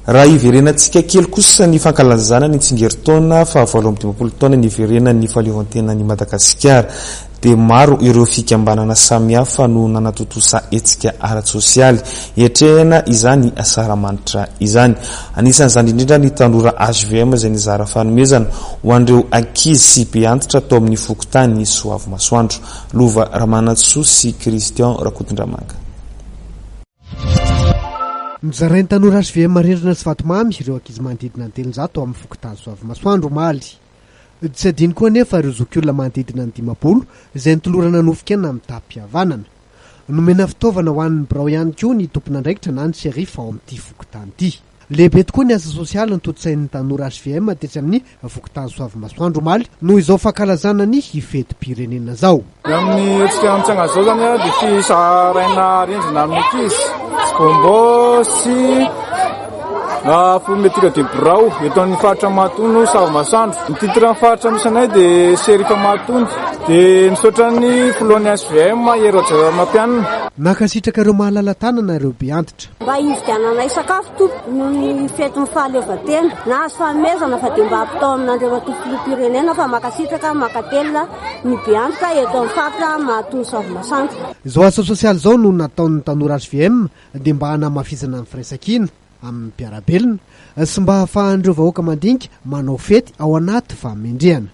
raha iverenantsika kely kosa ny fankalazana ny tsingeritaona fa 20 taona ny iverenan'ny fahaleovantenan'ny Madagasikara dia maro ireo fikambanana samihafa no nanatotosa hetsika ara-tsosialy etrehana izany asaramanitra izany. Anisan'izany indrindra ny tanora HVM izay nizara fanomezana ho an'ireo ankizy sy be antitra tao amin'ny fokontany ny Soavy Masoandro. Lova Ramanatsoa sy Christian Rakotondramanga. Nizarainy tanora HVM marendrina sy vatomamy ireo ankizy manodidina 300 amin'ny fokontany Soavy Masoandro omaly. Tsy adino koa nefa ireo zokiolona manodidina ny 500 izay nitolorana nofokena amin'ny tapihavanana. Nomena fitaovana ho an'ny birao ihany koa ny tompon'andraikitra na ny sherifa ao amin'ity fokontany ity. Lehibe tokoa ny asa sosialy ny totsain'ny tanora HVM tetsy amin'ny fokontany Soavy Masoandro omaly noho izao fankalazana ny fetim-pirenena zao. Amin'ny hetsika amintsanga zao zany dia fisaraina rindrina amin'ny ankizy Skombo sy Fourmetika de Brao eto amin'ny faritra Matono Soavy Masoandro. Ny titre ny faritra misy anay dia sherifa Matono dia nisaotra ny filohan'ny HVM Heroja Mampianina. Nakasitraka ireo mahalala tanana ireo be antitra. Mba hividiananay sakafo tompo noho ny fetin'ny fahaleovantena na azo fanomezana fa dia mba ampitao amin'andreo filoham-pirenena fa makasitraka makatelina ny be antitra eto amin'ny faritra Matono Soavy Masoandro. Izao asa sosialy izao no nataon'ny tanora HVM dia mba hanamafisana ny firaisan-kina amin'ny mpiarabelona sy mba hahafahan'ireo vahoaka mandinika manao fety ao anaty famendrehana.